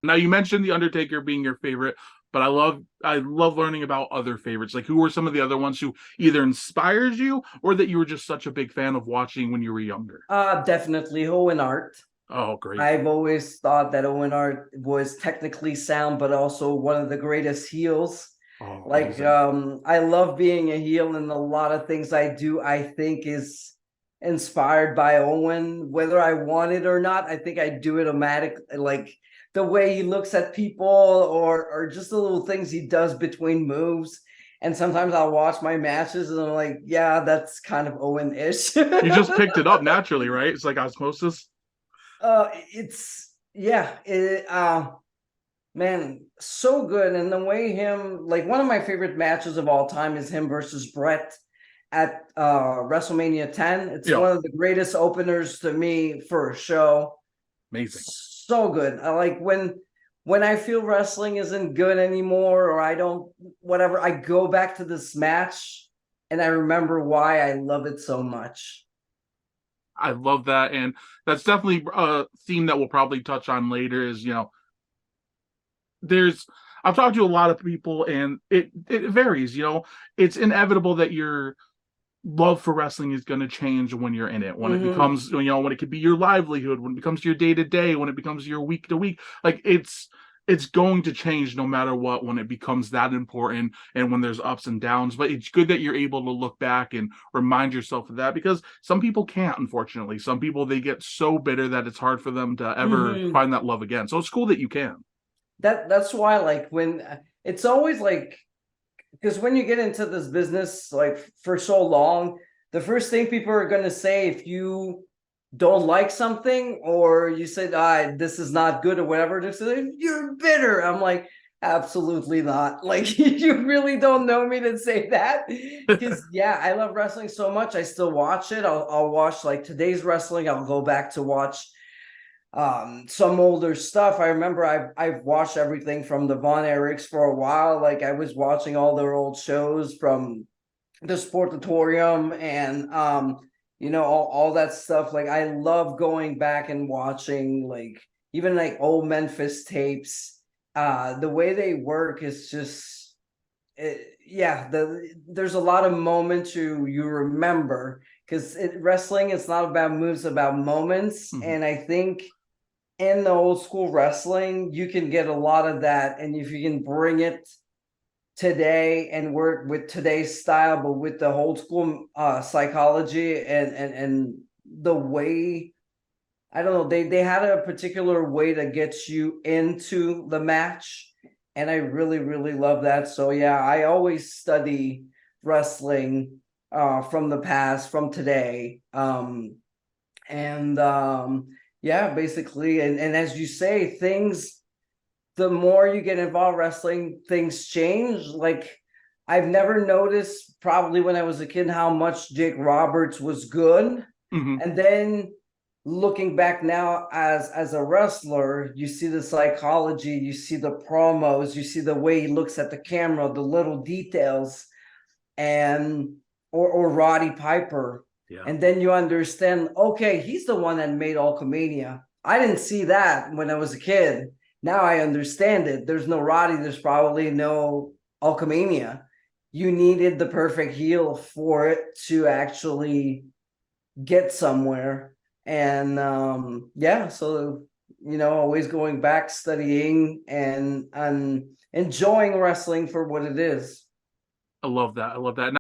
Now you mentioned the Undertaker being your favorite, but I love learning about other favorites. Like, who were some of the other ones who either inspired you or that you were just such a big fan of watching when you were younger? Definitely Owen Hart. Oh, great. I've always thought that Owen Hart was technically sound, but also one of the greatest heels. Oh, Like, amazing. I love being a heel, and a lot of things I do, I think, is inspired by Owen, whether I want it or not. I think I do it automatically, like the way he looks at people, or just the little things he does between moves. And sometimes I'll watch my matches, and I'm like, yeah, that's kind of Owen-ish. You just picked it up naturally, right? It's like osmosis. It's yeah, man, so good. And the way him, like, one of my favorite matches of all time is him versus Brett at WrestleMania 10. It's Yeah, one of the greatest openers to me for a show. amazing. So good. I like when I feel wrestling isn't good anymore, or I don't, whatever, I go back to this match and I remember why I love it so much. I love that, and that's definitely a theme that we'll probably touch on later. Is there's I've talked to a lot of people, and it varies. It's inevitable that your love for wrestling is going to change when you're in it. When it Mm-hmm. becomes, when it could be your livelihood, when it becomes your day to day, when it becomes your week to week. Like, it's going to change no matter what when it becomes that important and when there's ups and downs. But it's good that you're able to look back and remind yourself of that, because some people can't, unfortunately. Some people, they get so bitter that it's hard for them to ever Mm-hmm. find that love again. So it's cool that you can. That's why, like, when it's always like, because when you get into this business like for so long, the first thing people are going to say, if you don't like something, or you said, this is not good or whatever, they say, you're bitter. I'm like, absolutely not. Like, you really don't know me to say that. Because yeah, I love wrestling so much, I still watch it. I'll watch like today's wrestling, I'll go back to watch some older stuff. I remember I've watched everything from the Von Erichs for a while. Like, I was watching all their old shows from the Sportatorium, and all that stuff. Like, I love going back and watching, like, even like old Memphis tapes. The way they work is just yeah, there's a lot of moments you remember, because wrestling, it's not about moves, about moments. Mhm. And I think in the old school wrestling, you can get a lot of that. And if you can bring it today and work with today's style, but with the old school psychology, and the way, I don't know, they had a particular way to get you into the match. And I really, really love that. So yeah, I always study wrestling from the past, from today. And yeah, basically, and as you say, things, the more you get involved wrestling, things change. Like, I've never noticed, probably when I was a kid, how much Jake Roberts was good. Mhm. And then looking back now as a wrestler, you see the psychology, you see the promos, you see the way he looks at the camera, the little details, and or Roddy Piper. Yeah. And then you understand, okay, he's the one that made Hulkamania. I didn't see that when I was a kid. Now I understand it. There's no Roddy, there's probably no Hulkamania. You needed the perfect heel for it to actually get somewhere. And yeah, so always going back, studying, and enjoying wrestling for what it is. I love that. I love that.